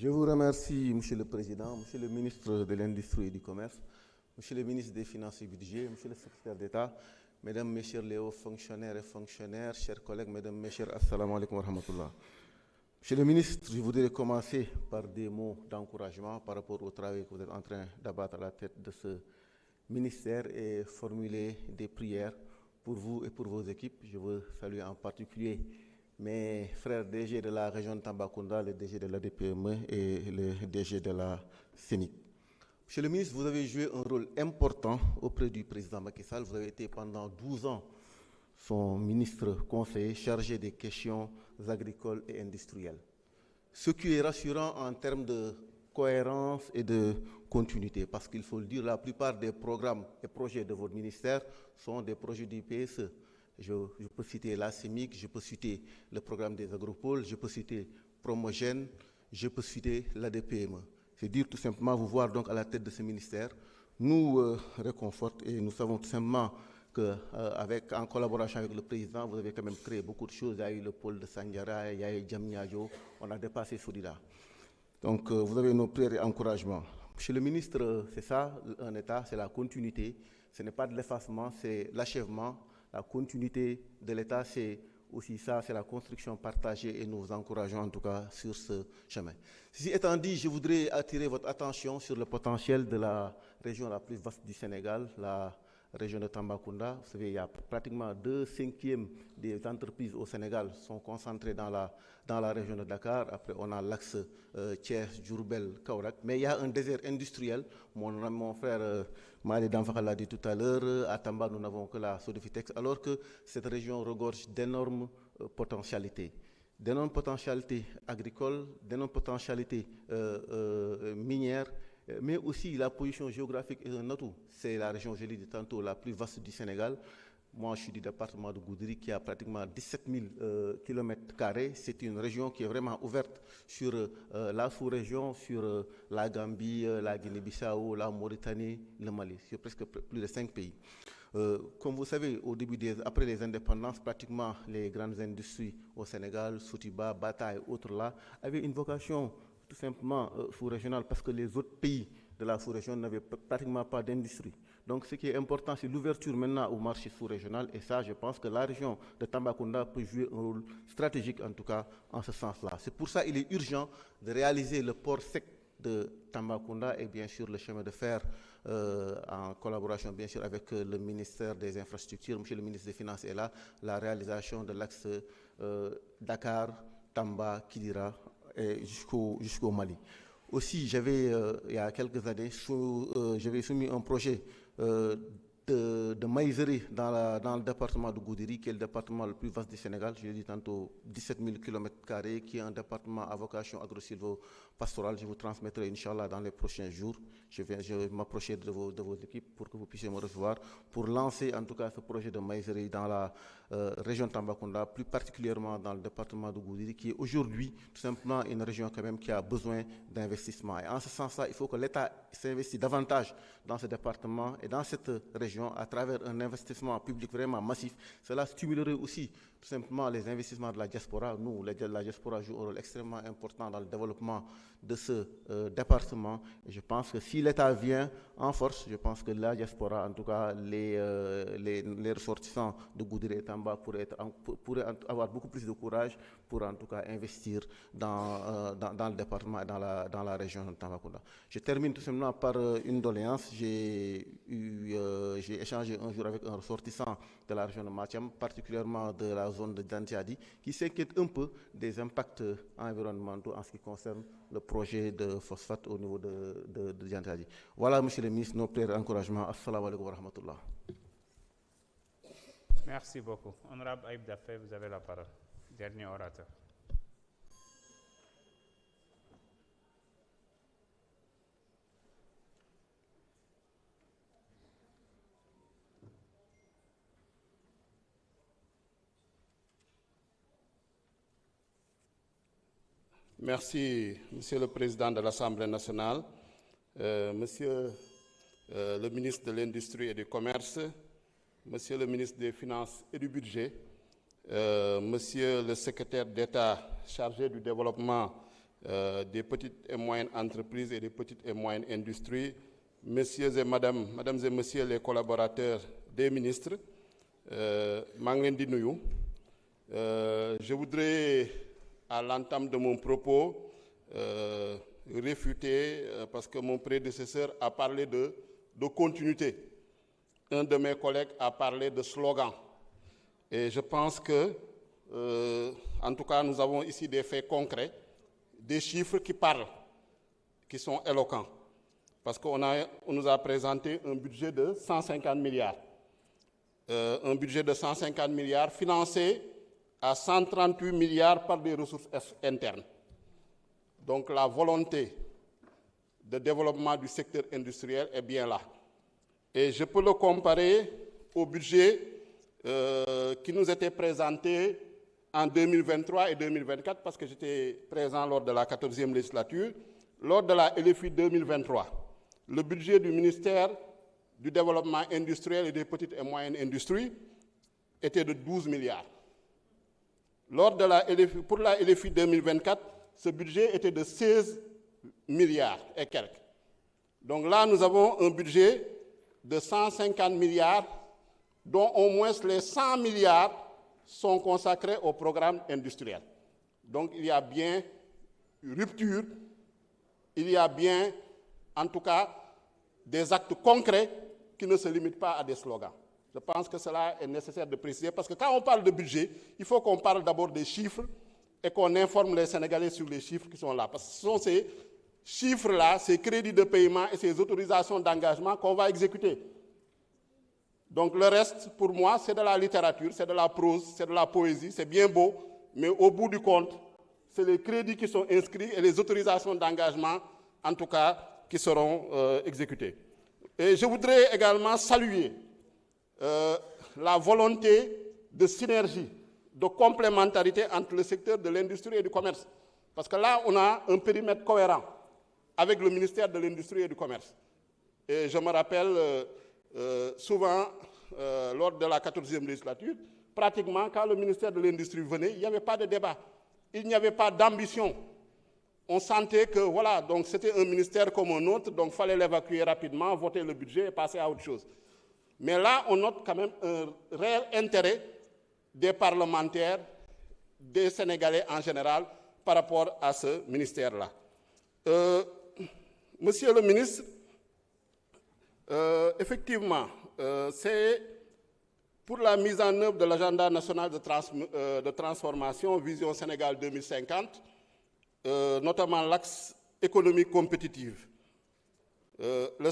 Je vous remercie, Monsieur le Président, Monsieur le ministre de l'Industrie et du Commerce, Monsieur le ministre des Finances et du Budget, Monsieur le secrétaire d'État, Mesdames, Messieurs les hauts fonctionnaires et fonctionnaires, chers collègues, Mesdames, Messieurs, Assalamu alaikum wa rahmatullah. Monsieur le ministre, je voudrais commencer par des mots d'encouragement par rapport au travail que vous êtes en train d'abattre à la tête de ce ministère et formuler des prières pour vous et pour vos équipes. Je veux saluer en particulier mes frères DG de la région de Tambacounda, le DG de l'ADPME et le DG de la CENIC. Monsieur le ministre, vous avez joué un rôle important auprès du président Macky Sall. Vous avez été pendant 12 ans son ministre conseiller chargé des questions agricoles et industrielles. Ce qui est rassurant en termes de cohérence et de continuité, parce qu'il faut le dire, la plupart des programmes et projets de votre ministère sont des projets du PSE. Je peux citer la CEMIC, je peux citer le programme des agropoles, je peux citer Promogène, je peux citer l'ADPME. C'est dire tout simplement, vous voir donc à la tête de ce ministère nous réconforte et nous savons tout simplement qu'en collaboration avec le président, vous avez quand même créé beaucoup de choses. Il y a eu le pôle de Sandiara, il y a eu Djamnyadjo, on a dépassé celui-là. Donc vous avez nos prières et encouragements. Monsieur le ministre, c'est ça, un État, c'est la continuité. Ce n'est pas de l'effacement, c'est l'achèvement. La continuité de l'État, c'est aussi ça, c'est la construction partagée et nous vous encourageons en tout cas sur ce chemin. Ceci étant dit, je voudrais attirer votre attention sur le potentiel de la région la plus vaste du Sénégal, la région de Tambacounda. Vous savez, il y a pratiquement 2/5 des entreprises au Sénégal sont concentrées dans la région de Dakar. Après, on a l'axe Thiès, Diourbel, Kaolack. Mais il y a un désert industriel. Mon frère Mali Danfaka l'a dit tout à l'heure. À Tamba, nous n'avons que la Sodefitex, alors que cette région regorge d'énormes potentialités. D'énormes potentialités agricoles, d'énormes potentialités minières, mais aussi la position géographique est un atout. C'est la région, je l'ai dit tantôt, la plus vaste du Sénégal. Moi, je suis du département de Goudiri qui a pratiquement 17 000 km². C'est une région qui est vraiment ouverte sur la sous-région, sur la Gambie, la Guinée-Bissau, la Mauritanie, le Mali, sur presque plus de 5 pays. Comme vous savez, après les indépendances, pratiquement les grandes industries au Sénégal, Soutiba, Bata et autres là, avaient une vocation tout simplement sous-régionale parce que les autres pays de la sous-région n'avaient pratiquement pas d'industrie. Donc ce qui est important, c'est l'ouverture maintenant au marché sous-régional et ça, je pense que la région de Tambacounda peut jouer un rôle stratégique en tout cas en ce sens-là. C'est pour ça qu'il est urgent de réaliser le port sec de Tambacounda et bien sûr le chemin de fer en collaboration bien sûr avec le ministère des Infrastructures, Monsieur le ministre des Finances est là, la réalisation de l'axe Dakar, Tamba, Kidira et jusqu'au Mali. Aussi, il y a quelques années, j'avais soumis un projet de maïserie dans le département de Goudiri, qui est le département le plus vaste du Sénégal. Je l'ai dit tantôt, 17 000 km², qui est un département à vocation agro-silvo-pastorale. Je vous transmettrai, Inch'Allah, dans les prochains jours. Je vais m'approcher de vos équipes pour que vous puissiez me recevoir, pour lancer en tout cas ce projet de maïserie dans la région de Tambacounda, plus particulièrement dans le département de Goudiri, qui est aujourd'hui tout simplement une région quand même qui a besoin d'investissement. Et en ce sens-là, il faut que l'État s'investisse davantage dans ce département et dans cette région à travers un investissement public vraiment massif. Cela stimulerait aussi tout simplement les investissements de la diaspora. Nous, la diaspora joue un rôle extrêmement important dans le développement de ce département. Et je pense que si l'État vient en force, je pense que la diaspora, en tout cas les ressortissants de Goudiri et Tamba pourraient avoir beaucoup plus de courage pour en tout cas investir dans le département et dans la région de Tambacounda. Je termine tout simplement par une doléance. J'ai échangé un jour avec un ressortissant de la région de Matiam, particulièrement de la zone de Djantiadi, qui s'inquiète un peu des impacts environnementaux en ce qui concerne le projet de phosphate au niveau de Djantiadi. Voilà, Monsieur le ministre, nos prières et encouragements. Assalamu alaikum wa rahmatullah. Merci beaucoup. Honorable Aïb Dafé, vous avez la parole. Dernier orateur. Merci, Monsieur le Président de l'Assemblée nationale, Monsieur le ministre de l'Industrie et du Commerce, Monsieur le ministre des Finances et du Budget, Monsieur le secrétaire d'État chargé du développement des petites et moyennes entreprises et des petites et moyennes industries, messieurs et mesdames et messieurs les collaborateurs des ministres, maa ngi leen di nuyu. Je voudrais, à l'entame de mon propos, réfuter, parce que mon prédécesseur a parlé de continuité. Un de mes collègues a parlé de slogan. Et je pense que, en tout cas, nous avons ici des faits concrets, des chiffres qui parlent, qui sont éloquents. Parce qu'on nous a présenté un budget de 150 milliards. Un budget de 150 milliards financé à 138 milliards par des ressources internes. Donc la volonté de développement du secteur industriel est bien là. Et je peux le comparer au budget qui nous était présenté en 2023 et 2024, parce que j'étais présent lors de la 14e législature. Lors de la LFI 2023, le budget du ministère du Développement industriel et des petites et moyennes industries était de 12 milliards. Lors de la LFI, pour la LFI 2024, ce budget était de 16 milliards et quelques. Donc là, nous avons un budget de 150 milliards, dont au moins les 100 milliards sont consacrés au programme industriel. Donc il y a bien rupture, il y a bien, en tout cas, des actes concrets qui ne se limitent pas à des slogans. Je pense que cela est nécessaire de préciser, parce que quand on parle de budget, il faut qu'on parle d'abord des chiffres et qu'on informe les Sénégalais sur les chiffres qui sont là. Parce que ce sont ces chiffres-là, ces crédits de paiement et ces autorisations d'engagement qu'on va exécuter. Donc le reste, pour moi, c'est de la littérature, c'est de la prose, c'est de la poésie, c'est bien beau, mais au bout du compte, c'est les crédits qui sont inscrits et les autorisations d'engagement, en tout cas, qui seront exécutés. Et je voudrais également saluer la volonté de synergie, de complémentarité entre le secteur de l'industrie et du commerce. Parce que là, on a un périmètre cohérent avec le ministère de l'Industrie et du Commerce. Et je me rappelle souvent, lors de la 14e législature, pratiquement, quand le ministère de l'Industrie venait, il n'y avait pas de débat. Il n'y avait pas d'ambition. On sentait que, voilà, donc c'était un ministère comme un autre, donc il fallait l'évacuer rapidement, voter le budget et passer à autre chose. Mais là, on note quand même un réel intérêt des parlementaires, des Sénégalais en général, par rapport à ce ministère-là. Monsieur le ministre, effectivement, c'est pour la mise en œuvre de l'agenda national de transformation Vision Sénégal 2050, notamment l'axe économique compétitive. Le